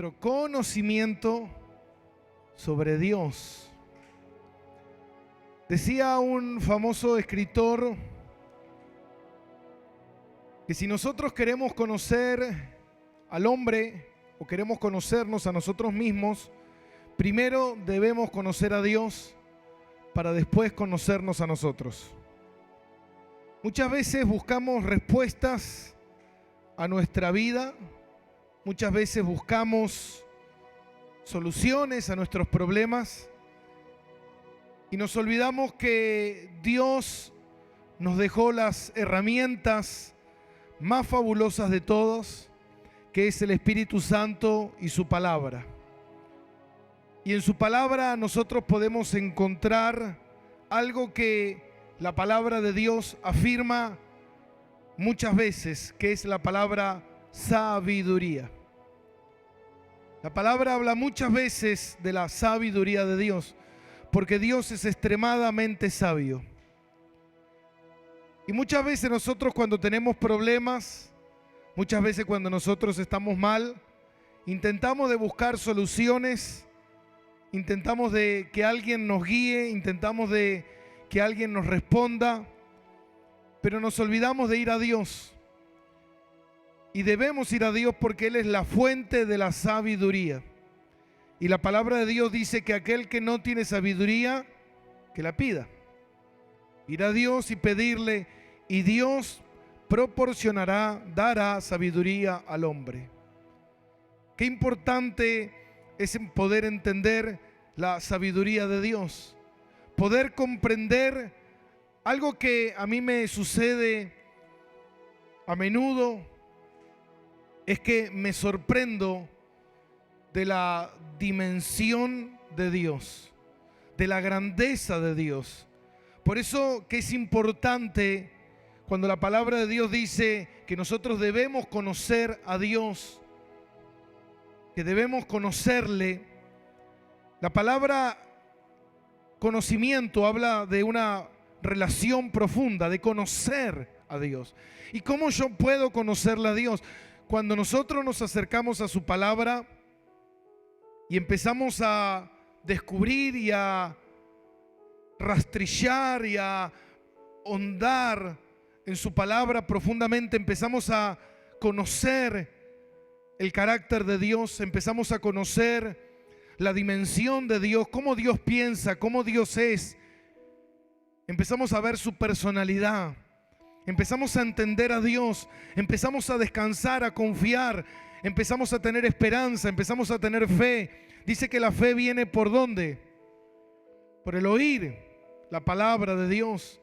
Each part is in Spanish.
nuestro conocimiento sobre Dios. Decía un famoso escritor que si nosotros queremos conocer al hombre o queremos conocernos a nosotros mismos, primero debemos conocer a Dios para después conocernos a nosotros. Muchas veces buscamos respuestas a nuestra vida, muchas veces buscamos soluciones a nuestros problemas y nos olvidamos que Dios nos dejó las herramientas más fabulosas de todos, que es el Espíritu Santo y su palabra. Y en su palabra nosotros podemos encontrar algo que la palabra de Dios afirma muchas veces, que es la palabra sabiduría. La palabra habla muchas veces de la sabiduría de Dios, porque Dios es extremadamente sabio. Y muchas veces nosotros cuando tenemos problemas, muchas veces cuando nosotros estamos mal, intentamos de buscar soluciones, intentamos de que alguien nos guíe, intentamos de que alguien nos responda, pero nos olvidamos de ir a Dios. Y debemos ir a Dios porque Él es la fuente de la sabiduría. Y la palabra de Dios dice que aquel que no tiene sabiduría, que la pida. Ir a Dios y pedirle, y Dios proporcionará, dará sabiduría al hombre. Qué importante es poder entender la sabiduría de Dios, poder comprender algo que a mí me sucede a menudo, es que me sorprendo de la dimensión de Dios, de la grandeza de Dios. Por eso que es importante cuando la palabra de Dios dice que nosotros debemos conocer a Dios, que debemos conocerle. La palabra conocimiento habla de una relación profunda, de conocer a Dios. ¿Y cómo yo puedo conocerle a Dios? Cuando nosotros nos acercamos a su palabra y empezamos a descubrir y a rastrillar y a hondar en su palabra profundamente, empezamos a conocer el carácter de Dios, empezamos a conocer la dimensión de Dios, cómo Dios piensa, cómo Dios es. Empezamos a ver su personalidad, empezamos a entender a Dios, empezamos a descansar, a confiar, empezamos a tener esperanza, empezamos a tener fe. Dice que la fe viene ¿por dónde? Por el oír la palabra de Dios.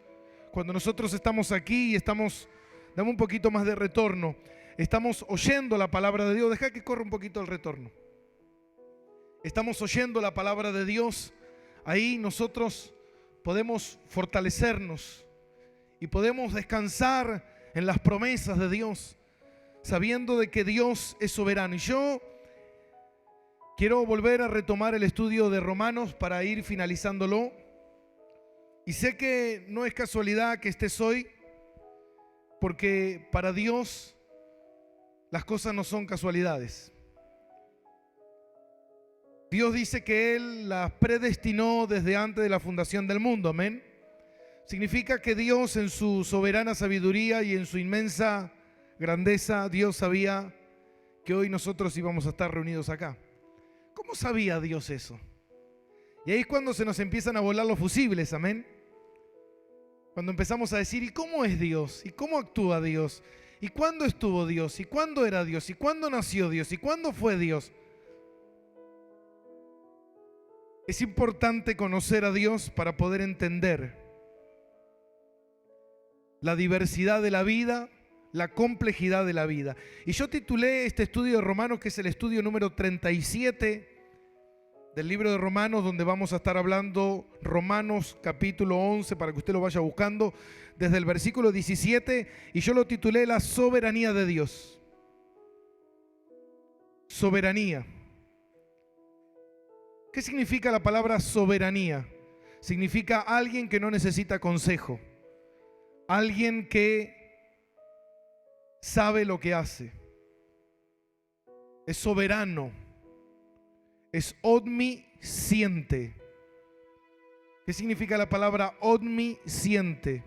Cuando nosotros estamos aquí y estamos, dame un poquito más de retorno, estamos oyendo la palabra de Dios. Deja que corra un poquito el retorno. Estamos oyendo la palabra de Dios. Ahí nosotros podemos fortalecernos y podemos descansar en las promesas de Dios, sabiendo de que Dios es soberano. Y yo quiero volver a retomar el estudio de Romanos para ir finalizándolo. Y sé que no es casualidad que estés hoy, porque para Dios las cosas no son casualidades. Dios dice que Él las predestinó desde antes de la fundación del mundo, amén. Significa que Dios en su soberana sabiduría y en su inmensa grandeza, Dios sabía que hoy nosotros íbamos a estar reunidos acá. ¿Cómo sabía Dios eso? Y ahí es cuando se nos empiezan a volar los fusibles, amén. Cuando empezamos a decir, ¿y cómo es Dios? ¿Y cómo actúa Dios? ¿Y cuándo estuvo Dios? ¿Y cuándo era Dios? ¿Y cuándo nació Dios? ¿Y cuándo fue Dios? Es importante conocer a Dios para poder entender la diversidad de la vida, la complejidad de la vida. Y yo titulé este estudio de Romanos, que es el estudio número 37 del libro de Romanos, donde vamos a estar hablando Romanos capítulo 11, para que usted lo vaya buscando, desde el versículo 17, y yo lo titulé La soberanía de Dios. Soberanía. ¿Qué significa la palabra soberanía? Significa alguien que no necesita consejo, alguien que sabe lo que hace, es soberano, es omnisciente. ¿Qué significa la palabra omnisciente?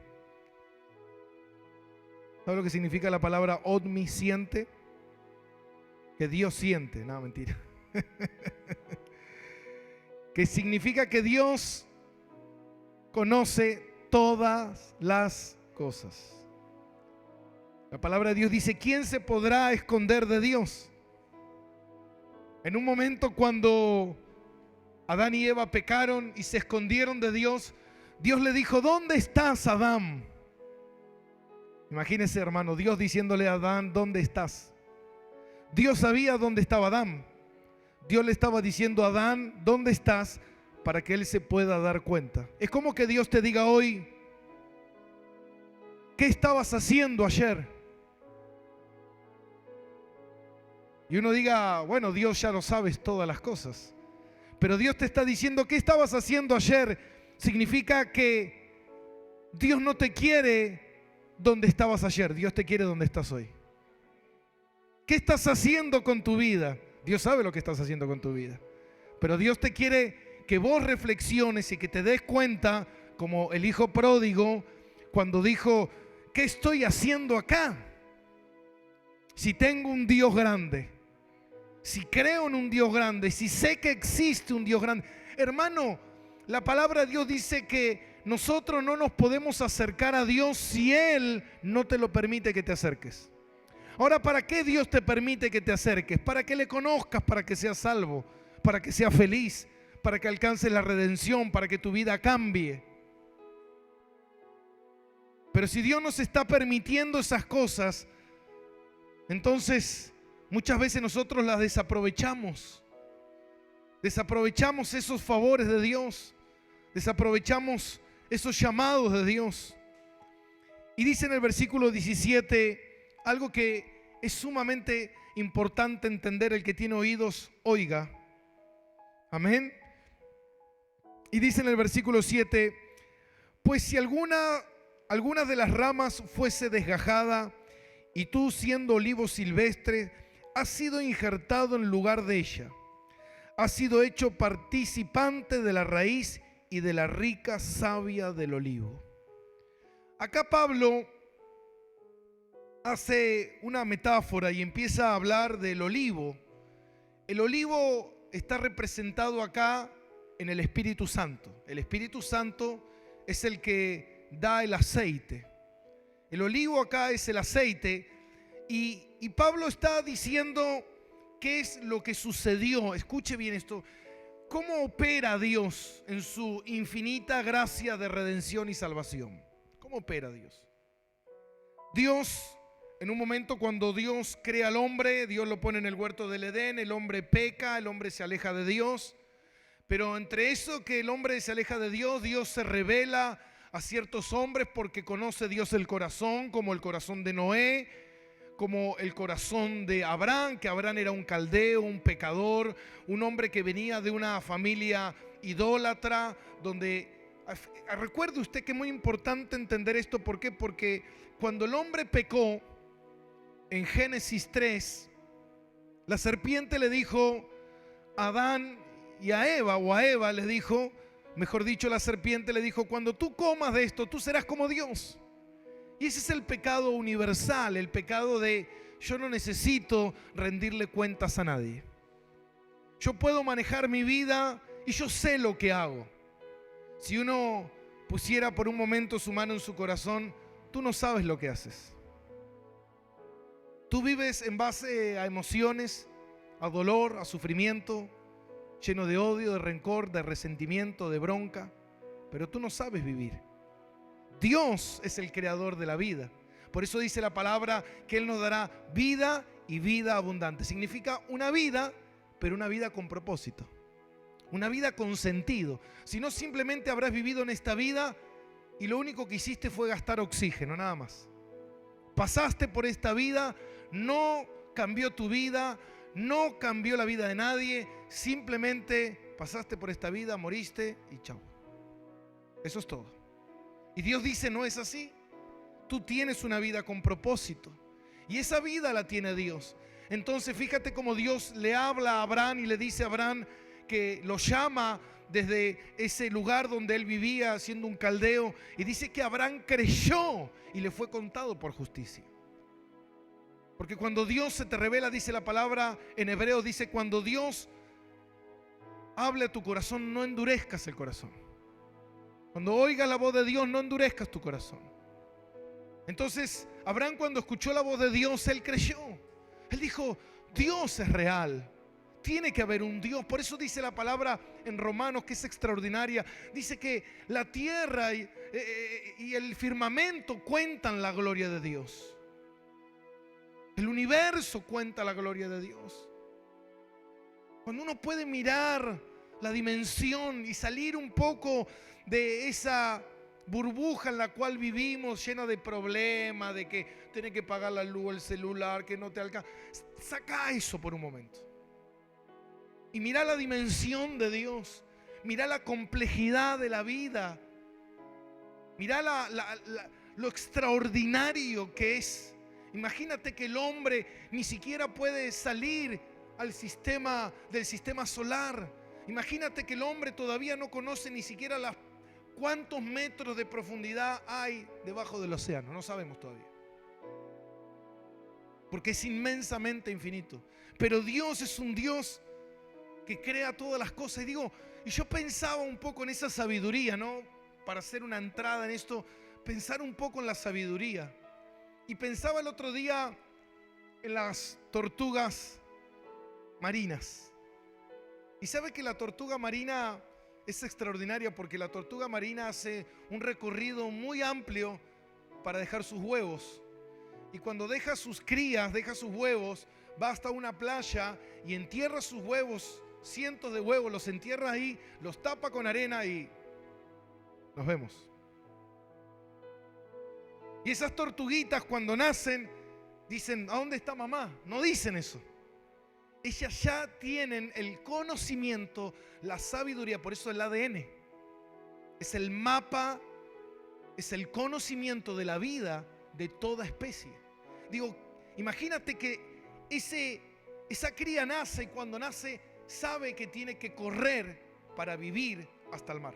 ¿Sabe lo que significa la palabra omnisciente? Que Dios siente. No, mentira. Que significa que Dios conoce todas las cosas. La palabra de Dios dice: ¿quién se podrá esconder de Dios? En un momento cuando Adán y Eva pecaron y se escondieron de Dios, Dios le dijo: ¿dónde estás, Adán? Imagínese, hermano, Dios diciéndole a Adán: ¿dónde estás? Dios sabía dónde estaba Adán. Dios le estaba diciendo a Adán: ¿dónde estás? Para que él se pueda dar cuenta. Es como que Dios te diga hoy: ¿qué estabas haciendo ayer? Y uno diga: bueno, Dios ya lo sabes todas las cosas. Pero Dios te está diciendo: ¿qué estabas haciendo ayer? Significa que Dios no te quiere donde estabas ayer, Dios te quiere donde estás hoy. ¿Qué estás haciendo con tu vida? Dios sabe lo que estás haciendo con tu vida. Pero Dios te quiere que vos reflexiones y que te des cuenta, como el hijo pródigo, cuando dijo: ¿qué estoy haciendo acá? Si tengo un Dios grande, si creo en un Dios grande, si sé que existe un Dios grande. Hermano, la palabra de Dios dice que nosotros no nos podemos acercar a Dios si Él no te lo permite que te acerques. Ahora, ¿para qué Dios te permite que te acerques? Para que le conozcas, para que seas salvo, para que seas feliz, para que alcances la redención, para que tu vida cambie. Pero si Dios nos está permitiendo esas cosas, entonces muchas veces nosotros las desaprovechamos. Desaprovechamos esos favores de Dios. Desaprovechamos esos llamados de Dios. Y dice en el versículo 17 algo que es sumamente importante entender. El que tiene oídos, oiga. Amén. Y dice en el versículo 7: pues si alguna de las ramas fuese desgajada, y tú, siendo olivo silvestre, has sido injertado en lugar de ella, has sido hecho participante de la raíz y de la rica savia del olivo. Acá Pablo hace una metáfora y empieza a hablar del olivo. El olivo está representado acá en el Espíritu Santo. El Espíritu Santo es el que da el aceite. El olivo acá es el aceite. Y Pablo está diciendo qué es lo que sucedió. Escuche bien esto. ¿Cómo opera Dios en su infinita gracia de redención y salvación? ¿Cómo opera Dios? Dios, en un momento cuando Dios crea al hombre, Dios lo pone en el huerto del Edén, el hombre peca, el hombre se aleja de Dios. Pero entre eso que el hombre se aleja de Dios, Dios se revela a ciertos hombres porque conoce Dios el corazón, como el corazón de Noé, como el corazón de Abraham, que Abraham era un caldeo, un pecador, un hombre que venía de una familia idólatra, donde, recuerde usted que es muy importante entender esto. ¿Por qué? Porque cuando el hombre pecó, en Génesis 3, la serpiente le dijo a Adán y a Eva, o a Eva le dijo, mejor dicho, la serpiente le dijo: cuando tú comas de esto, tú serás como Dios. Y ese es el pecado universal, el pecado de yo no necesito rendirle cuentas a nadie. Yo puedo manejar mi vida y yo sé lo que hago. Si uno pusiera por un momento su mano en su corazón, tú no sabes lo que haces. Tú vives en base a emociones, a dolor, a sufrimiento, lleno de odio, de rencor, de resentimiento, de bronca, pero tú no sabes vivir. Dios es el creador de la vida. Por eso dice la palabra que Él nos dará vida y vida abundante. Significa una vida, pero una vida con propósito. Una vida con sentido. Si no, simplemente habrás vivido en esta vida y lo único que hiciste fue gastar oxígeno, nada más. Pasaste por esta vida, no cambió tu vida, no cambió la vida de nadie. Simplemente pasaste por esta vida, moriste y chao. Eso es todo. Y Dios dice: no es así. Tú tienes una vida con propósito. Y esa vida la tiene Dios. Entonces fíjate cómo Dios le habla a Abraham y le dice a Abraham que lo llama desde ese lugar donde él vivía, siendo un caldeo, y dice que Abraham creyó y le fue contado por justicia. Porque cuando Dios se te revela, dice la palabra en hebreo, dice, cuando Dios hable a tu corazón, no endurezcas el corazón. Cuando oigas la voz de Dios, no endurezcas tu corazón. Entonces, Abraham, cuando escuchó la voz de Dios, él creyó. Él dijo, Dios es real. Tiene que haber un Dios. Por eso dice la palabra en Romanos, que es extraordinaria. Dice que la tierra y el firmamento cuentan la gloria de Dios. El universo cuenta la gloria de Dios. Cuando uno puede mirar la dimensión y salir un poco de esa burbuja en la cual vivimos, llena de problemas, de que tienes que pagar la luz, el celular, que no te alcanza. Saca eso por un momento. Y mira la dimensión de Dios. Mira la complejidad de la vida. Mira lo extraordinario que es. Imagínate que el hombre ni siquiera puede salir del sistema solar. Imagínate que el hombre todavía no conoce ni siquiera cuántos metros de profundidad hay debajo del océano. No sabemos todavía. Porque es inmensamente infinito. Pero Dios es un Dios que crea todas las cosas. Y yo pensaba un poco en esa sabiduría, ¿no? Para hacer una entrada en esto, pensar un poco en la sabiduría. Y pensaba el otro día en las tortugas marinas. Y sabe que la tortuga marina es extraordinaria porque la tortuga marina hace un recorrido muy amplio para dejar sus huevos. Y cuando deja sus crías, deja sus huevos, va hasta una playa y entierra sus huevos, cientos de huevos, los entierra ahí, los tapa con arena y nos vemos. Y esas tortuguitas cuando nacen dicen, ¿a dónde está mamá? No dicen eso. Ellas ya tienen el conocimiento, la sabiduría, por eso el ADN es el mapa, es el conocimiento de la vida de toda especie. Imagínate que esa cría nace y cuando nace sabe que tiene que correr para vivir hasta el mar.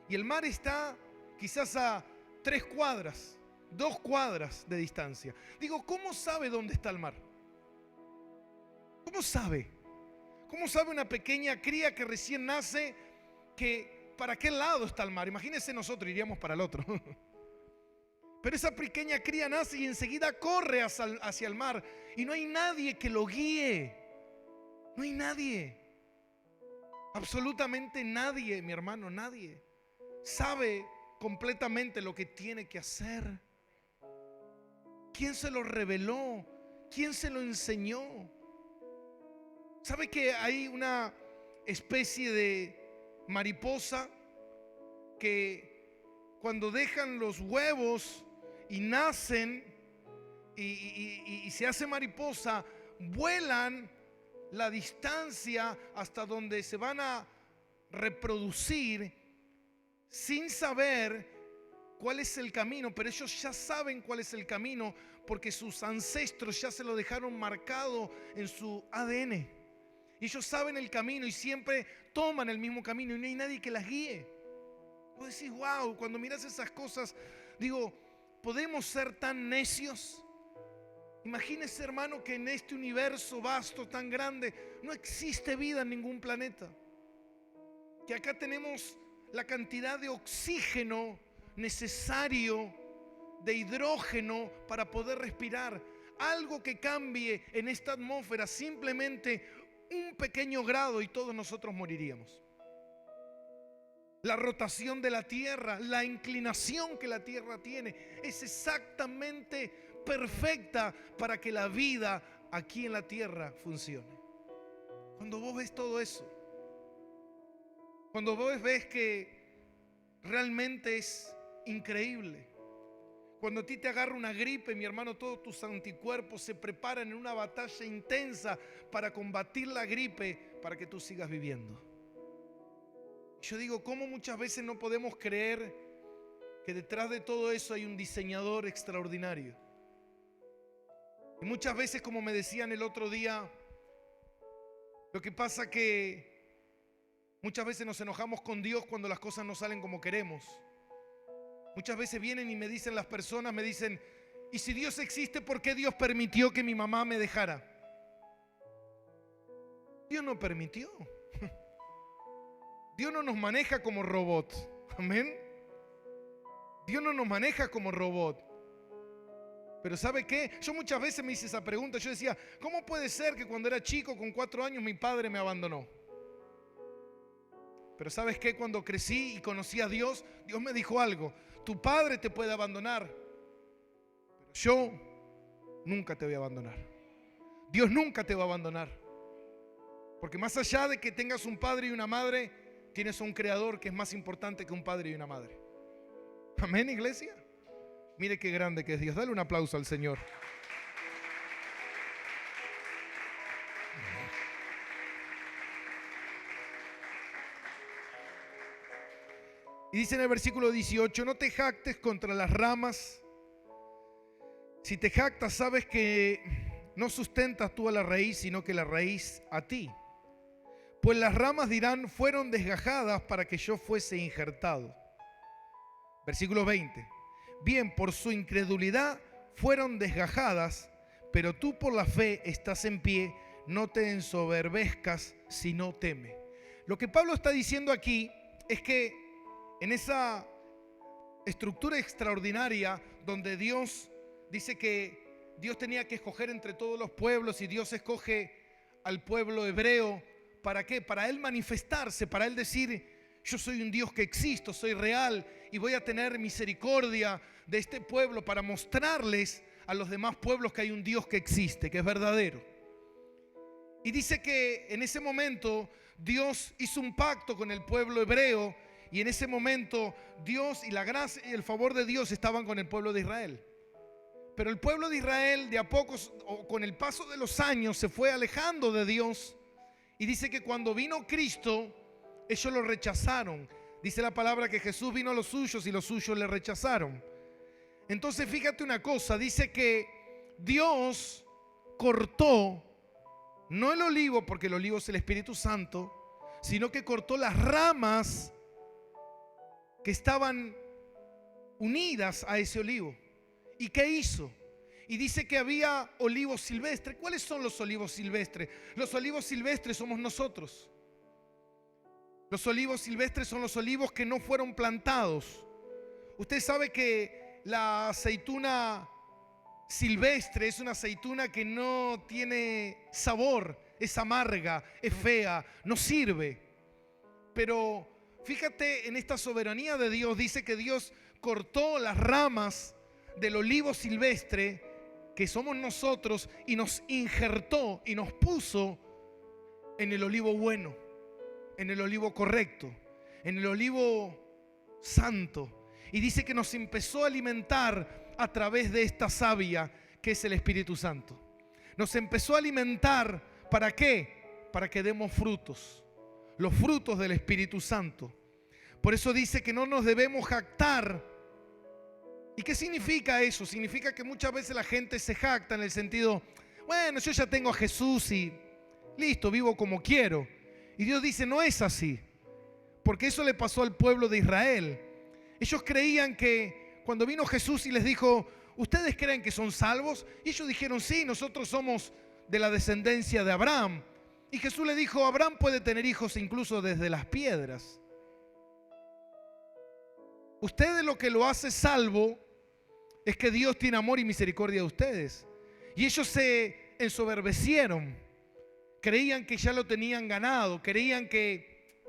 Y el mar está quizás a 3 cuadras, 2 cuadras de distancia. ¿Cómo sabe dónde está el mar? ¿Cómo sabe? ¿Cómo sabe una pequeña cría que recién nace que para qué lado está el mar? Imagínense, nosotros iríamos para el otro. Pero esa pequeña cría nace y enseguida corre hacia el mar y no hay nadie que lo guíe. No hay nadie. Absolutamente nadie, mi hermano, nadie sabe completamente lo que tiene que hacer. ¿Quién se lo reveló? ¿Quién se lo enseñó? ¿Sabe que hay una especie de mariposa que cuando dejan los huevos y nacen y se hace mariposa, vuelan la distancia hasta donde se van a reproducir sin saber cuál es el camino? Pero ellos ya saben cuál es el camino porque sus ancestros ya se lo dejaron marcado en su ADN. Y ellos saben el camino y siempre toman el mismo camino y no hay nadie que las guíe. Vos decís, wow, cuando miras esas cosas, ¿podemos ser tan necios? Imagínese, hermano, que en este universo vasto, tan grande, no existe vida en ningún planeta. Que acá tenemos la cantidad de oxígeno necesario, de hidrógeno para poder respirar. Algo que cambie en esta atmósfera, simplemente un pequeño grado y todos nosotros moriríamos. La rotación de la Tierra, la inclinación que la Tierra tiene es exactamente perfecta para que la vida aquí en la Tierra funcione. Cuando vos ves todo eso, cuando vos ves que realmente es increíble, cuando a ti te agarra una gripe, mi hermano, todos tus anticuerpos se preparan en una batalla intensa para combatir la gripe, para que tú sigas viviendo. Yo digo, ¿cómo muchas veces no podemos creer que detrás de todo eso hay un diseñador extraordinario? Y muchas veces, como me decían el otro día, lo que pasa que Muchas veces nos enojamos con Dios cuando las cosas no salen como queremos. Muchas veces vienen y me dicen las personas, me dicen, ¿y si Dios existe, por qué Dios permitió que mi mamá me dejara? Dios no permitió. Dios no nos maneja como robots. Amén. Dios no nos maneja como robot. Pero ¿sabe qué? Yo muchas veces me hice esa pregunta. Yo decía, ¿cómo puede ser que cuando era chico, con 4 años, mi padre me abandonó? Pero ¿sabes qué? Cuando crecí y conocí a Dios, Dios me dijo algo. Tu padre te puede abandonar, pero yo nunca te voy a abandonar. Dios nunca te va a abandonar. Porque más allá de que tengas un padre y una madre, tienes a un creador que es más importante que un padre y una madre. Amén, iglesia. Mire qué grande que es Dios. Dale un aplauso al Señor. Y dice en el versículo 18, no te jactes contra las ramas. Si te jactas, sabes que no sustentas tú a la raíz, sino que la raíz a ti. Pues las ramas dirán, fueron desgajadas para que yo fuese injertado. Versículo 20. Bien, por su incredulidad fueron desgajadas, pero tú por la fe estás en pie, no te ensoberbezcas, sino teme. Lo que Pablo está diciendo aquí es que en esa estructura extraordinaria donde Dios dice que Dios tenía que escoger entre todos los pueblos y Dios escoge al pueblo hebreo, ¿para qué? Para Él manifestarse, para Él decir, yo soy un Dios que existo, soy real y voy a tener misericordia de este pueblo para mostrarles a los demás pueblos que hay un Dios que existe, que es verdadero. Y dice que en ese momento Dios hizo un pacto con el pueblo hebreo y en ese momento Dios y la gracia y el favor de Dios estaban con el pueblo de Israel. Pero el pueblo de Israel de a poco, con el paso de los años, se fue alejando de Dios. Y dice que cuando vino Cristo, ellos lo rechazaron. Dice la palabra que Jesús vino a los suyos y los suyos le rechazaron. Entonces fíjate una cosa, dice que Dios cortó, no el olivo, porque el olivo es el Espíritu Santo, sino que cortó las ramas que estaban unidas a ese olivo. ¿Y qué hizo? Y dice que había olivos silvestres. ¿Cuáles son los olivos silvestres? Los olivos silvestres somos nosotros. Los olivos silvestres son los olivos que no fueron plantados. Usted sabe que la aceituna silvestre es una aceituna que no tiene sabor, es amarga, es fea, no sirve. Pero fíjate en esta soberanía de Dios, dice que Dios cortó las ramas del olivo silvestre, que somos nosotros, y nos injertó y nos puso en el olivo bueno, en el olivo correcto, en el olivo santo. Y dice que nos empezó a alimentar a través de esta savia que es el Espíritu Santo. Nos empezó a alimentar, ¿para qué? Para que demos frutos, los frutos del Espíritu Santo. Por eso dice que no nos debemos jactar. ¿Y qué significa eso? Significa que muchas veces la gente se jacta en el sentido, bueno, yo ya tengo a Jesús y listo, vivo como quiero. Y Dios dice, no es así, porque eso le pasó al pueblo de Israel. Ellos creían que cuando vino Jesús y les dijo, ¿ustedes creen que son salvos? Y ellos dijeron, sí, nosotros somos de la descendencia de Abraham. Y Jesús le dijo, Abraham puede tener hijos incluso desde las piedras. Ustedes lo que lo hace salvo es que Dios tiene amor y misericordia de ustedes. Y ellos se ensoberbecieron. Creían que ya lo tenían ganado. Creían que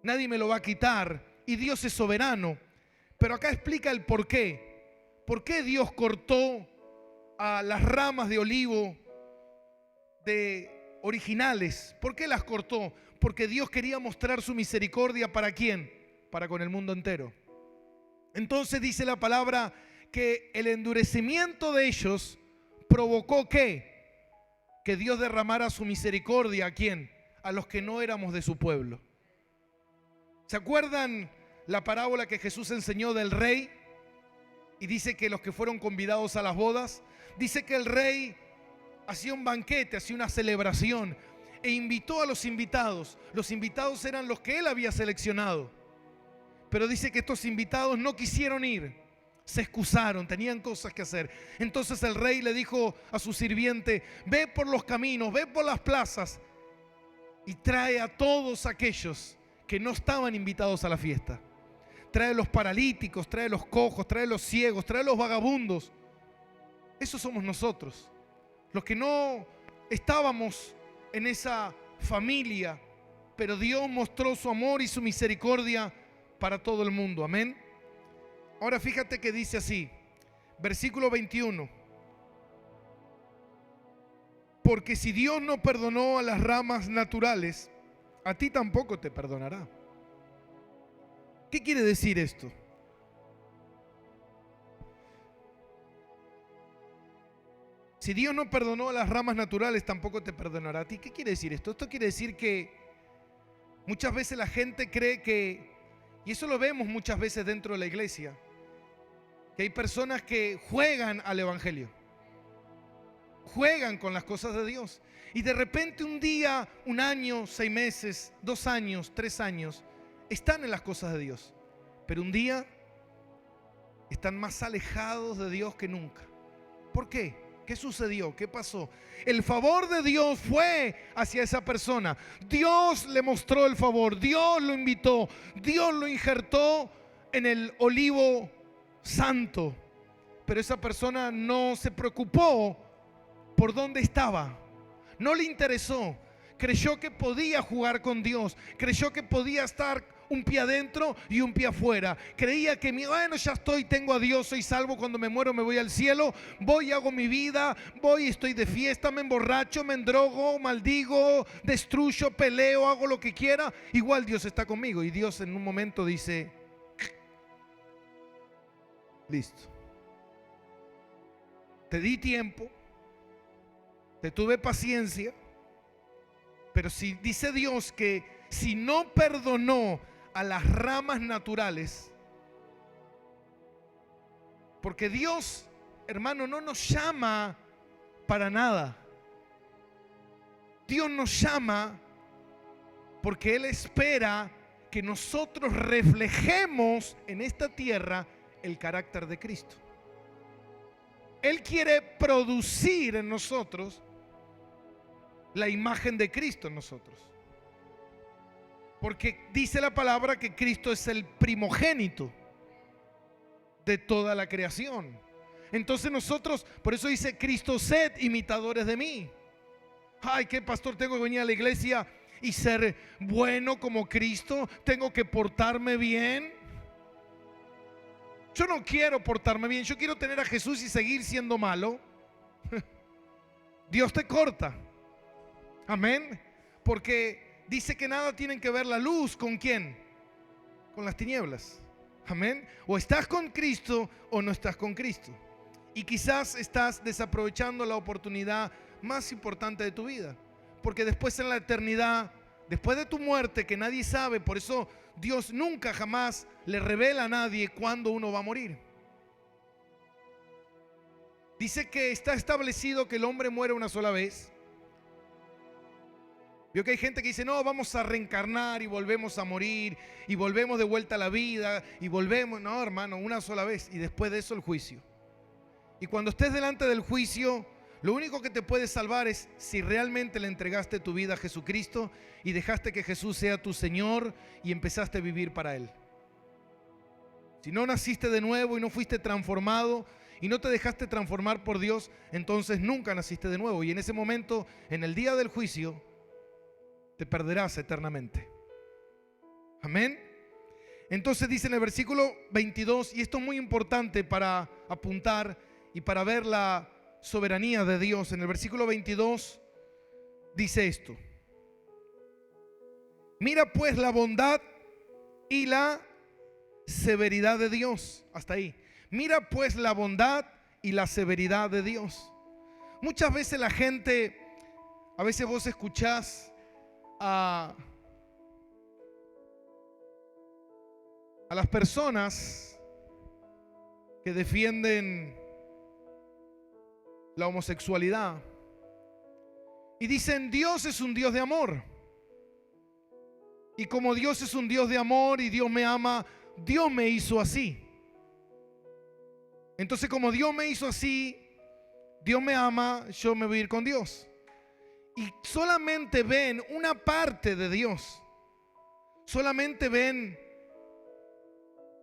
nadie me lo va a quitar. Y Dios es soberano. Pero acá explica el por qué. ¿Por qué Dios cortó a las ramas de olivo originales? ¿Por qué las cortó? Porque Dios quería mostrar su misericordia. ¿Para quién? Para con el mundo entero. Entonces dice la palabra que el endurecimiento de ellos provocó ¿qué? Que Dios derramara su misericordia ¿a quién? A los que no éramos de su pueblo. ¿Se acuerdan la parábola que Jesús enseñó del rey? Y dice que los que fueron convidados a las bodas, dice que el rey hacía un banquete, hacía una celebración. e invitó a los invitados. Los invitados eran los que él había seleccionado. Pero dice que estos invitados no quisieron ir, se excusaron, tenían cosas que hacer. Entonces el rey le dijo a su sirviente: ve por los caminos, ve por las plazas y trae a todos aquellos que no estaban invitados a la fiesta. Trae a los paralíticos, trae a los cojos, trae a los ciegos, trae a los vagabundos. Esos somos nosotros, los que no estábamos en esa familia, pero Dios mostró su amor y su misericordia para todo el mundo. Amén. Ahora fíjate que dice así, versículo 21. Porque si Dios no perdonó a las ramas naturales, a ti tampoco te perdonará. ¿Qué quiere decir esto? Si Dios no perdonó a las ramas naturales, tampoco te perdonará a ti. ¿Qué quiere decir esto? Esto quiere decir que muchas veces la gente cree que, y eso lo vemos muchas veces dentro de la iglesia, que hay personas que juegan al evangelio, juegan con las cosas de Dios, y de repente un día, un año, 6 meses, 2 años, 3 años, están en las cosas de Dios, pero un día están más alejados de Dios que nunca. ¿Por qué? ¿Qué sucedió? ¿Qué pasó? El favor de Dios fue hacia esa persona. Dios le mostró el favor, Dios lo invitó, Dios lo injertó en el olivo santo, pero esa persona no se preocupó por dónde estaba, no le interesó, creyó que podía jugar con Dios, creyó que podía estar un pie adentro y un pie afuera, creía que bueno, ya estoy, tengo a Dios, soy salvo, cuando me muero me voy al cielo, voy, hago mi vida, voy, estoy de fiesta, me emborracho, me endrogo, maldigo, destruyo, peleo, hago lo que quiera, igual Dios está conmigo. Y Dios en un momento dice: listo, te di tiempo, te tuve paciencia, pero si dice Dios que si no perdonó a las ramas naturales, porque Dios, hermano, no nos llama para nada. Dios nos llama porque Él espera que nosotros reflejemos en esta tierra el carácter de Cristo. Él quiere producir en nosotros la imagen de Cristo en nosotros. Porque dice la palabra que Cristo es el primogénito de toda la creación. Entonces nosotros, por eso dice Cristo: sed imitadores de mí. Ay, ¿qué pastor? Tengo que venir a la iglesia y ser bueno como Cristo, tengo que portarme bien. Yo no quiero portarme bien, yo quiero tener a Jesús y seguir siendo malo. Dios te corta. Amén. Porque dice que nada tiene que ver la luz con ¿quién? Con las tinieblas. Amén. O estás con Cristo o no estás con Cristo. Y quizás estás desaprovechando la oportunidad más importante de tu vida. Porque después en la eternidad, después de tu muerte, que nadie sabe, por eso Dios nunca jamás le revela a nadie cuándo uno va a morir. Dice que está establecido que el hombre muere una sola vez. Vio que hay gente que dice: no, vamos a reencarnar y volvemos a morir y volvemos de vuelta a la vida y volvemos. No, hermano, una sola vez, y después de eso el juicio. Y cuando estés delante del juicio, lo único que te puede salvar es si realmente le entregaste tu vida a Jesucristo y dejaste que Jesús sea tu Señor y empezaste a vivir para Él. Si no naciste de nuevo y no fuiste transformado y no te dejaste transformar por Dios, entonces nunca naciste de nuevo. Y en ese momento, en el día del juicio, te perderás eternamente. Amén. Entonces dice en el versículo 22, y esto es muy importante para apuntar y para ver la soberanía de Dios. En el versículo 22 dice esto: mira pues la bondad y la severidad de Dios. Hasta ahí. Mira pues la bondad y la severidad de Dios. Muchas veces la gente, a veces vos escuchás a las personas que defienden la homosexualidad Y dicen, Dios es un Dios de amor. Y como Dios es un Dios de amor y Dios me ama, Dios me hizo así. Entonces, como Dios me hizo así, Dios me ama, yo me voy a ir con Dios. Y solamente ven una parte de Dios. Solamente ven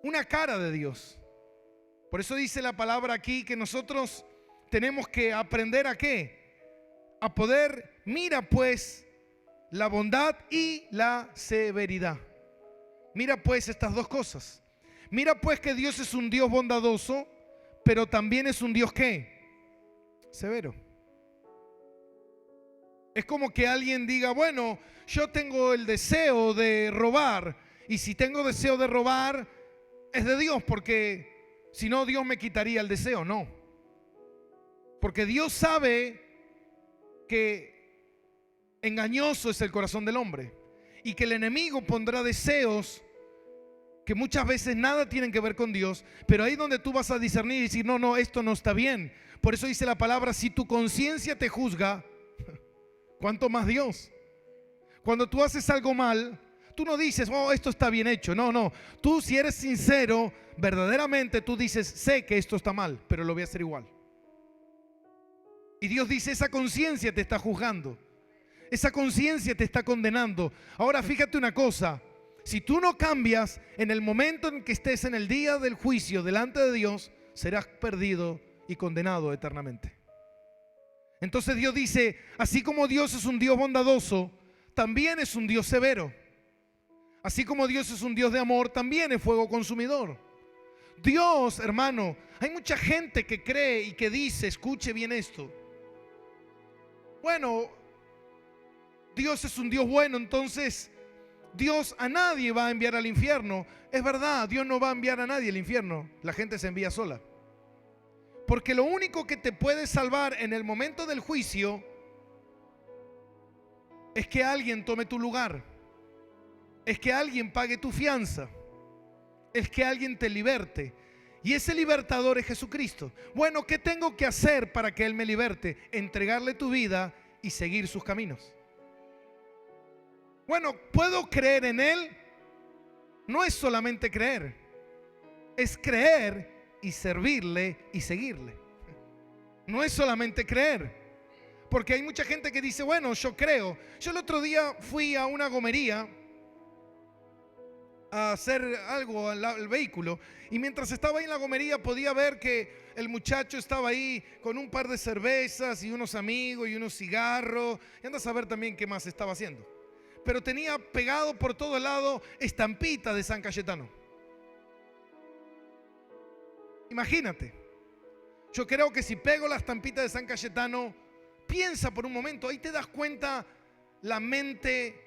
una cara de Dios. Por eso dice la palabra aquí que nosotros tenemos que aprender ¿a qué? A poder, mira pues, la bondad y la severidad. Mira pues estas dos cosas. Mira pues que Dios es un Dios bondadoso, pero también es un Dios ¿qué? Severo. Es como que alguien diga, bueno, yo tengo el deseo de robar, y si tengo deseo de robar es de Dios, porque si no Dios me quitaría el deseo. No, porque Dios sabe que engañoso es el corazón del hombre y que el enemigo pondrá deseos que muchas veces nada tienen que ver con Dios, pero ahí es donde tú vas a discernir y decir, no, no, esto no está bien. Por eso dice la palabra, si tu conciencia te juzga, ¿cuánto más Dios? Cuando tú haces algo mal, tú no dices, oh, esto está bien hecho. No, no. Tú, si eres sincero, verdaderamente tú dices, sé que esto está mal, pero lo voy a hacer igual. Y Dios dice, esa conciencia te está juzgando. Esa conciencia te está condenando. Ahora fíjate una cosa. Si tú no cambias, en el momento en que estés en el día del juicio delante de Dios, serás perdido y condenado eternamente. Entonces Dios dice, así como Dios es un Dios bondadoso, también es un Dios severo. Así como Dios es un Dios de amor, también es fuego consumidor. Dios, hermano, hay mucha gente que cree y que dice, escuche bien esto. Bueno, Dios es un Dios bueno, entonces Dios a nadie va a enviar al infierno. Es verdad, Dios no va a enviar a nadie al infierno. La gente se envía sola. Porque lo único que te puede salvar en el momento del juicio es que alguien tome tu lugar, es que alguien pague tu fianza, es que alguien te liberte. Y ese libertador es Jesucristo. Bueno, ¿qué tengo que hacer para que Él me liberte? Entregarle tu vida y seguir sus caminos. Bueno, ¿puedo creer en Él? No es solamente creer, es creer y servirle y seguirle. No es solamente creer. Porque hay mucha gente que dice, bueno, yo creo. Yo el otro día fui a una gomería a hacer algo al vehículo, y mientras estaba ahí en la gomería podía ver que el muchacho estaba ahí con un par de cervezas y unos amigos y unos cigarros, y anda a saber también qué más estaba haciendo. Pero tenía pegado por todo lado estampita de San Cayetano. Imagínate. Yo creo que si pego la estampita de San Cayetano, piensa por un momento, ahí te das cuenta la mente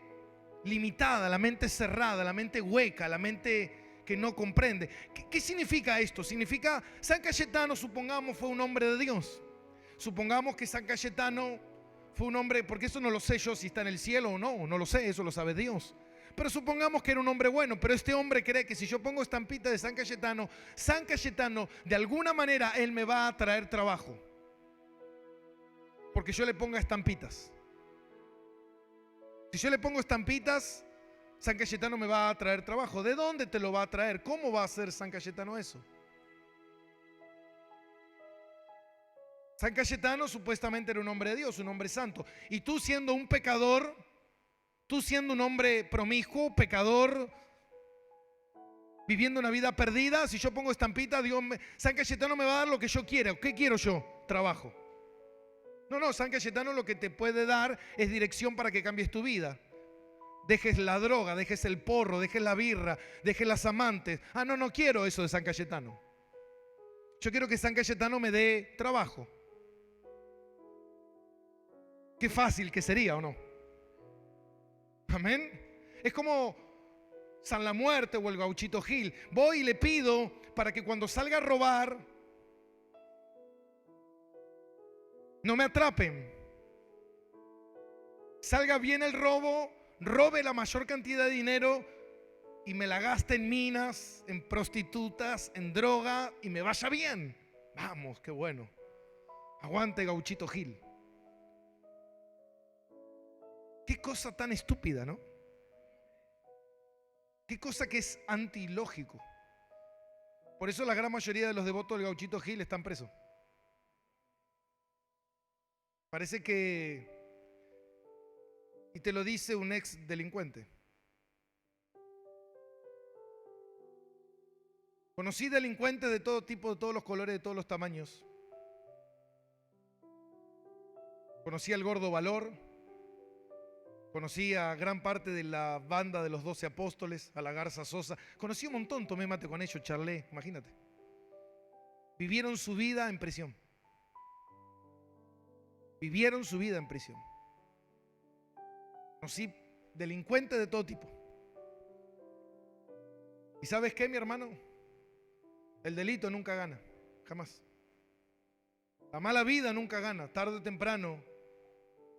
limitada, la mente cerrada, la mente hueca, la mente que no comprende. ¿Qué significa esto? Significa, San Cayetano, supongamos, fue un hombre de Dios. Supongamos que San Cayetano fue un hombre, porque eso no lo sé yo si está en el cielo o no, no lo sé, eso lo sabe Dios. Pero supongamos que era un hombre bueno, pero este hombre cree que si yo pongo estampita de San Cayetano de alguna manera él me va a traer trabajo, porque yo le ponga estampitas. Si yo le pongo estampitas, San Cayetano me va a traer trabajo. ¿De dónde te lo va a traer? ¿Cómo va a hacer San Cayetano eso? San Cayetano supuestamente era un hombre de Dios, un hombre santo. Y tú siendo un pecador, tú siendo un hombre promiscuo, pecador, viviendo una vida perdida, si yo pongo estampita, San Cayetano me va a dar lo que yo quiera. ¿Qué quiero yo? Trabajo. No, San Cayetano lo que te puede dar es dirección para que cambies tu vida. Dejes la droga, dejes el porro, dejes la birra, dejes las amantes. No quiero eso de San Cayetano. Yo quiero que San Cayetano me dé trabajo. Qué fácil que sería, ¿o no? Amén. Es como San La Muerte o el Gauchito Gil. Voy y le pido para que cuando salga a robar no me atrapen. Salga bien el robo, robe la mayor cantidad de dinero y me la gaste en minas, en prostitutas, en droga y me vaya bien. Vamos, qué bueno. Aguante Gauchito Gil. Qué cosa tan estúpida, ¿no? Qué cosa que es antilógico. Por eso la gran mayoría de los devotos del Gauchito Gil están presos. Parece que, y te lo dice un ex delincuente. Conocí delincuentes de todo tipo, de todos los colores, de todos los tamaños. Conocí al Gordo Valor, conocí a gran parte de la banda de los 12 apóstoles, a la Garza Sosa. Conocí un montón, tomé mate con ellos, charlé, imagínate. Vivieron su vida en prisión. Vivieron su vida en prisión. Conocí delincuentes de todo tipo. ¿Y sabes qué, mi hermano? El delito nunca gana, jamás. La mala vida nunca gana, tarde o temprano.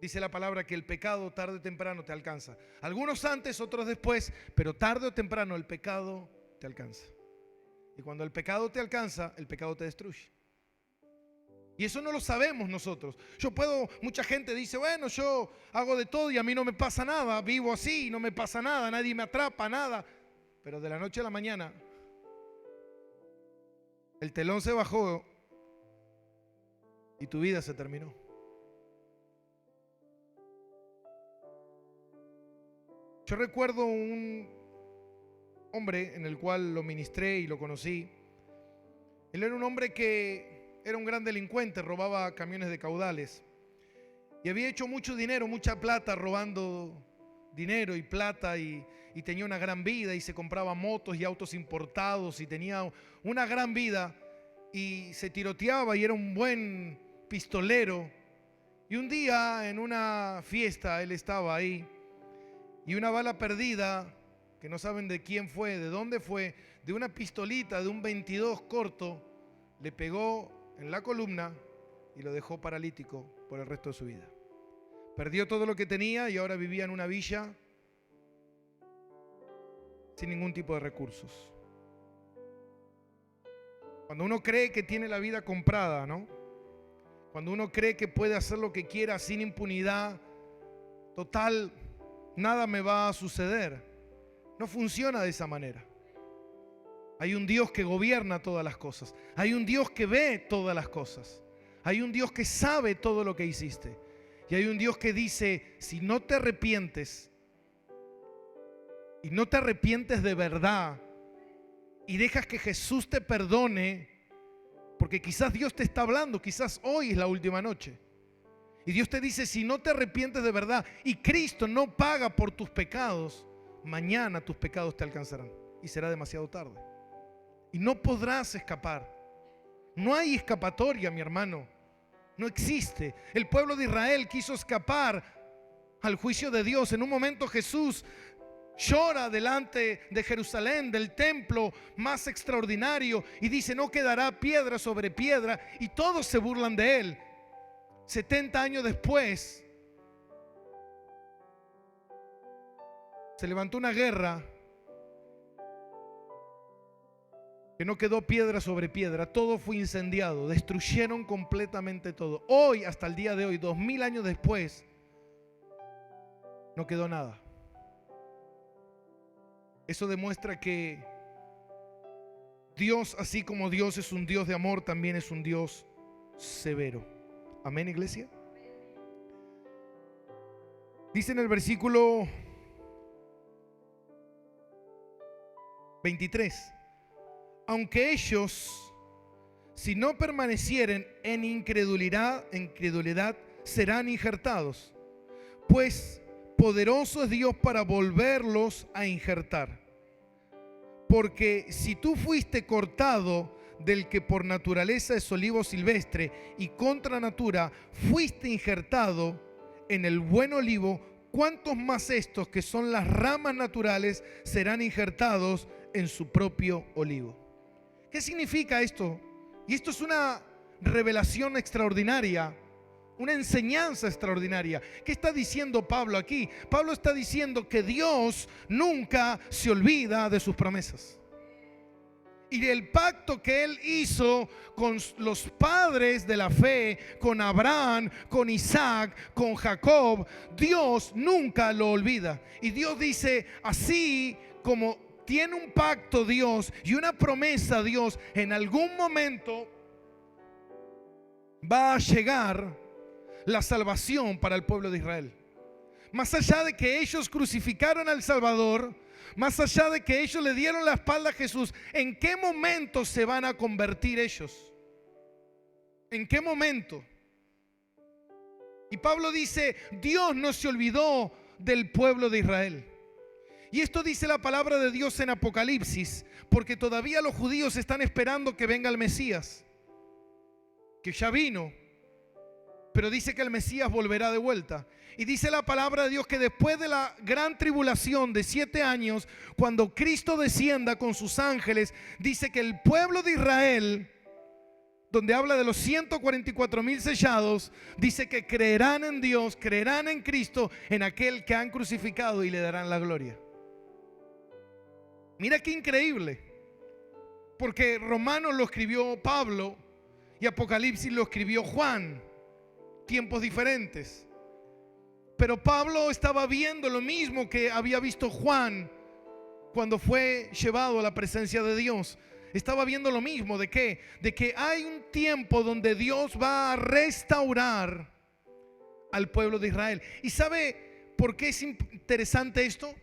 Dice la palabra que el pecado tarde o temprano te alcanza. Algunos antes, otros después, pero tarde o temprano el pecado te alcanza. Y cuando el pecado te alcanza, el pecado te destruye. Y eso no lo sabemos nosotros. Mucha gente dice, bueno, yo hago de todo y a mí no me pasa nada, vivo así, no me pasa nada, nadie me atrapa, nada. Pero de la noche a la mañana, el telón se bajó y tu vida se terminó. Yo recuerdo un hombre en el cual lo ministré y lo conocí. Él era un hombre que era un gran delincuente, robaba camiones de caudales y había hecho mucho dinero, mucha plata robando dinero y plata y tenía una gran vida y se compraba motos y autos importados y tenía una gran vida y se tiroteaba y era un buen pistolero. Y un día en una fiesta él estaba ahí y una bala perdida, que no saben de quién fue, de dónde fue, de una pistolita de un 22 corto, le pegó en la columna y lo dejó paralítico por el resto de su vida. Perdió todo lo que tenía y ahora vivía en una villa sin ningún tipo de recursos. Cuando uno cree que tiene la vida comprada, ¿no? Cuando uno cree que puede hacer lo que quiera sin impunidad, total, nada me va a suceder. No funciona de esa manera. Hay un Dios que gobierna todas las cosas. Hay un Dios que ve todas las cosas. Hay un Dios que sabe todo lo que hiciste. Y hay un Dios que dice, si no te arrepientes, y no te arrepientes de verdad, y dejas que Jesús te perdone, porque quizás Dios te está hablando, quizás hoy es la última noche. Y Dios te dice, si no te arrepientes de verdad, y Cristo no paga por tus pecados, mañana tus pecados te alcanzarán. Y será demasiado tarde. Y no podrás escapar. No hay escapatoria, mi hermano. No existe. El pueblo de Israel quiso escapar al juicio de Dios. En un momento Jesús llora delante de Jerusalén, del templo más extraordinario, y dice, no quedará piedra sobre piedra, y todos se burlan de él. 70 años después se levantó una guerra que no quedó piedra sobre piedra, todo fue incendiado, destruyeron completamente todo. Hoy, hasta el día de hoy, 2000 años después, no quedó nada. Eso demuestra que Dios, así como Dios es un Dios de amor, también es un Dios severo. Amén, iglesia. Dice en el versículo 23, aunque ellos, si no permanecieren en incredulidad, serán injertados, pues poderoso es Dios para volverlos a injertar. Porque si tú fuiste cortado del que por naturaleza es olivo silvestre y contra natura fuiste injertado en el buen olivo, ¿cuántos más estos que son las ramas naturales serán injertados en su propio olivo? ¿Qué significa esto? Y esto es una revelación extraordinaria, una enseñanza extraordinaria. ¿Qué está diciendo Pablo aquí? Pablo está diciendo que Dios nunca se olvida de sus promesas. Y el pacto que Él hizo con los padres de la fe, con Abraham, con Isaac, con Jacob, Dios nunca lo olvida. Y Dios dice, así como tiene un pacto Dios y una promesa Dios, en algún momento va a llegar la salvación para el pueblo de Israel. Más allá de que ellos crucificaron al Salvador, más allá de que ellos le dieron la espalda a Jesús, ¿en qué momento se van a convertir ellos? ¿En qué momento? Y Pablo dice, Dios no se olvidó del pueblo de Israel. Y esto dice la palabra de Dios en Apocalipsis, porque todavía los judíos están esperando que venga el Mesías, que ya vino, pero dice que el Mesías volverá de vuelta. Y dice la palabra de Dios que después de la gran tribulación de 7 años, cuando Cristo descienda con sus ángeles, dice que el pueblo de Israel, donde habla de los 144,000 sellados, dice que creerán en Dios, creerán en Cristo, en aquel que han crucificado, y le darán la gloria. Mira qué increíble, porque Romanos lo escribió Pablo y Apocalipsis lo escribió Juan, tiempos diferentes. Pero Pablo estaba viendo lo mismo que había visto Juan cuando fue llevado a la presencia de Dios. Estaba viendo lo mismo. ¿De qué? De que hay un tiempo donde Dios va a restaurar al pueblo de Israel. ¿Y sabe por qué es interesante esto?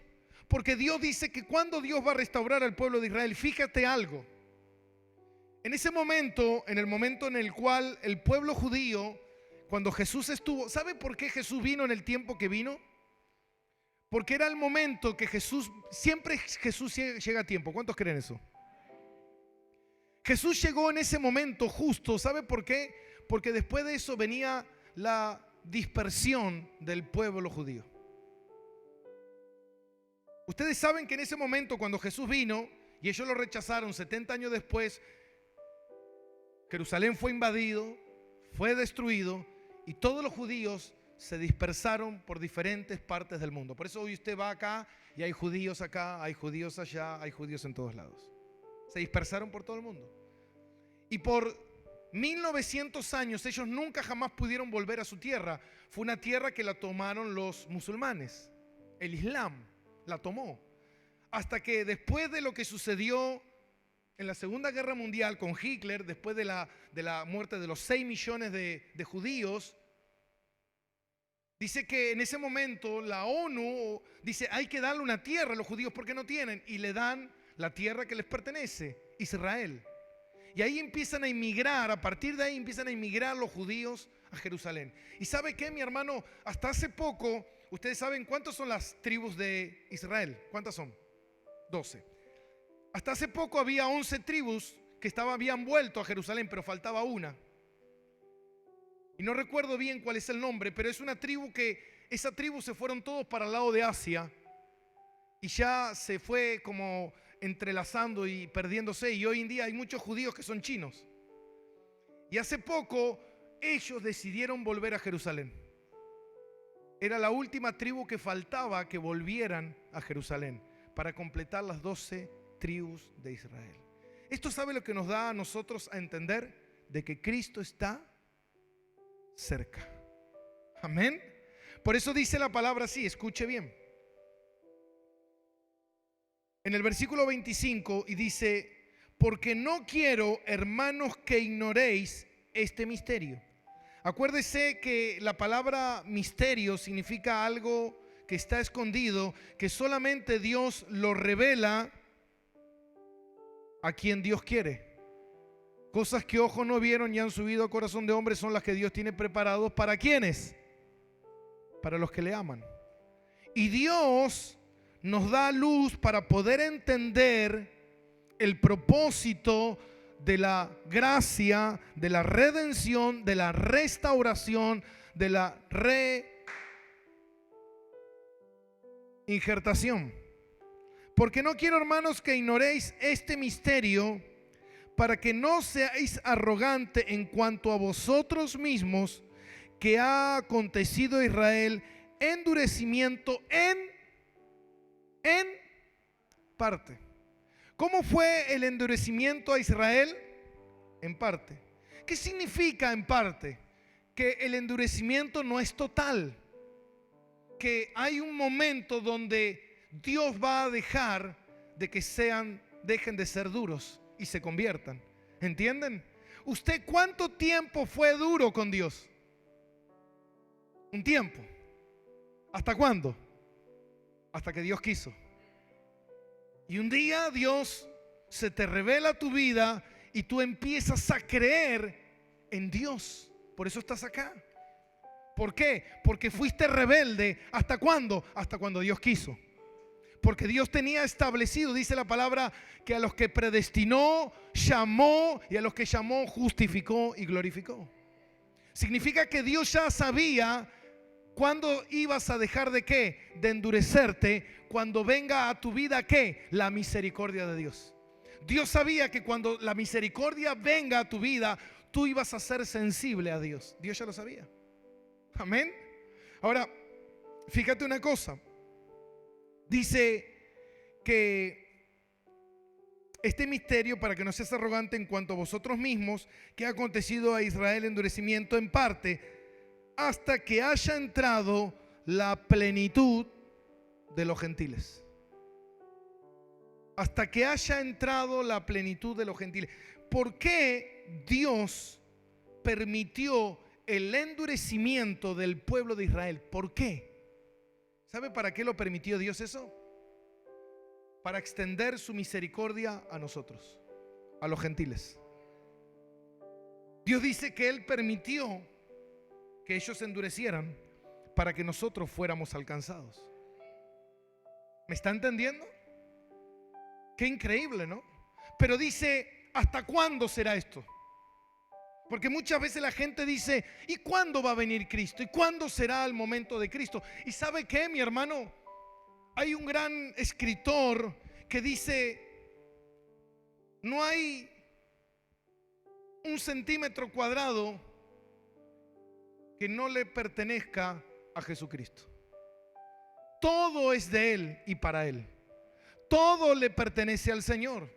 Porque Dios dice que cuando Dios va a restaurar al pueblo de Israel, fíjate algo. En ese momento, en el momento en el cual el pueblo judío, cuando Jesús estuvo, ¿sabe por qué Jesús vino en el tiempo que vino? Porque era el momento que siempre Jesús llega a tiempo. ¿Cuántos creen eso? Jesús llegó en ese momento justo. ¿Sabe por qué? Porque después de eso venía la dispersión del pueblo judío. Ustedes saben que en ese momento, cuando Jesús vino y ellos lo rechazaron, 70 años después, Jerusalén fue invadido, fue destruido, y todos los judíos se dispersaron por diferentes partes del mundo. Por eso hoy usted va acá y hay judíos acá, hay judíos allá, hay judíos en todos lados. Se dispersaron por todo el mundo. Y por 1900 años ellos nunca jamás pudieron volver a su tierra. Fue una tierra que la tomaron los musulmanes. El Islam la tomó. Hasta que después de lo que sucedió en la Segunda Guerra Mundial con Hitler, después de la muerte de los 6 millones de judíos, dice que en ese momento la ONU dice, hay que darle una tierra a los judíos porque no tienen, y le dan la tierra que les pertenece, Israel. Y ahí empiezan a inmigrar, a partir de ahí empiezan a inmigrar los judíos a Jerusalén. ¿Y sabe qué, mi hermano? Hasta hace poco, ustedes saben cuántas son las tribus de Israel. ¿Cuántas son? 12. Hasta hace poco había 11 tribus que habían vuelto a Jerusalén, pero faltaba una. Y no recuerdo bien cuál es el nombre, pero es una tribu esa tribu se fueron todos para el lado de Asia y ya se fue como entrelazando y perdiéndose, y hoy en día hay muchos judíos que son chinos. Y hace poco ellos decidieron volver a Jerusalén. Era la última tribu que faltaba que volvieran a Jerusalén para completar las 12 tribus de Israel. Esto, ¿sabe lo que nos da a nosotros a entender? De que Cristo está cerca. Amén. Por eso dice la palabra así, escuche bien. En el versículo 25, y dice, porque no quiero, hermanos, que ignoréis este misterio. Acuérdese que la palabra misterio significa algo que está escondido, que solamente Dios lo revela a quien Dios quiere. Cosas que ojos no vieron y han subido a corazón de hombre son las que Dios tiene preparados. ¿Para quiénes? Para los que le aman. Y Dios nos da luz para poder entender el propósito de la gracia, de la redención, de la restauración, de la reinjertación. Porque no quiero, hermanos, que ignoréis este misterio, para que no seáis arrogantes en cuanto a vosotros mismos, que ha acontecido a Israel endurecimiento en parte, ¿Cómo fue el endurecimiento a Israel? En parte. ¿Qué significa en parte? Que el endurecimiento no es total. Que hay un momento donde Dios va a dejar de que dejen de ser duros y se conviertan. ¿Entienden? ¿Usted cuánto tiempo fue duro con Dios? Un tiempo. ¿Hasta cuándo? Hasta que Dios quiso. Y un día Dios se te revela tu vida y tú empiezas a creer en Dios. Por eso estás acá. ¿Por qué? Porque fuiste rebelde. ¿Hasta cuándo? Hasta cuando Dios quiso. Porque Dios tenía establecido, dice la palabra, que a los que predestinó, llamó, y a los que llamó, justificó y glorificó. Significa que Dios ya sabía cuándo ibas a dejar de qué, de endurecerte, cuando venga a tu vida qué, la misericordia de Dios. Dios sabía que cuando la misericordia venga a tu vida, tú ibas a ser sensible a Dios. Dios ya lo sabía. Amén. Ahora, fíjate una cosa. Dice que este misterio, para que no seas arrogante en cuanto a vosotros mismos, que ha acontecido a Israel endurecimiento en parte, hasta que haya entrado la plenitud de los gentiles. Hasta que haya entrado la plenitud de los gentiles. ¿Por qué Dios permitió el endurecimiento del pueblo de Israel? ¿Por qué? ¿Sabe para qué lo permitió Dios eso? Para extender su misericordia a nosotros, a los gentiles. Dios dice que Él permitió que ellos se endurecieran para que nosotros fuéramos alcanzados. ¿Me está entendiendo? Qué increíble, ¿no? Pero dice, ¿hasta cuándo será esto? Porque muchas veces la gente dice, ¿y cuándo va a venir Cristo? ¿Y cuándo será el momento de Cristo? ¿Y sabe qué, mi hermano? Hay un gran escritor que dice, no hay un centímetro cuadrado que no le pertenezca a Jesucristo. Todo es de Él y para Él. Todo le pertenece al Señor.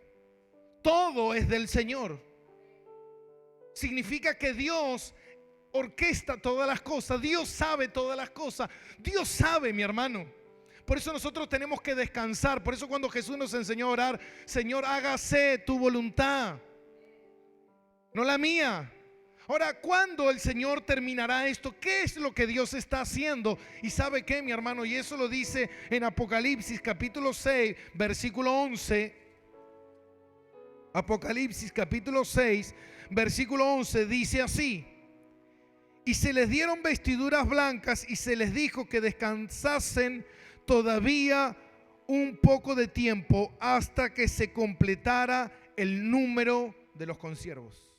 Todo es del Señor. Significa que Dios orquesta todas las cosas. Dios sabe todas las cosas. Dios sabe, mi hermano. Por eso nosotros tenemos que descansar. Por eso cuando Jesús nos enseñó a orar, Señor, hágase tu voluntad, no la mía. Ahora, ¿cuándo el Señor terminará esto? ¿Qué es lo que Dios está haciendo? Y ¿sabe qué, mi hermano? Y eso lo dice en Apocalipsis capítulo 6, versículo 11. Apocalipsis capítulo 6, versículo 11 dice así: y se les dieron vestiduras blancas y se les dijo que descansasen todavía un poco de tiempo hasta que se completara el número de los consiervos.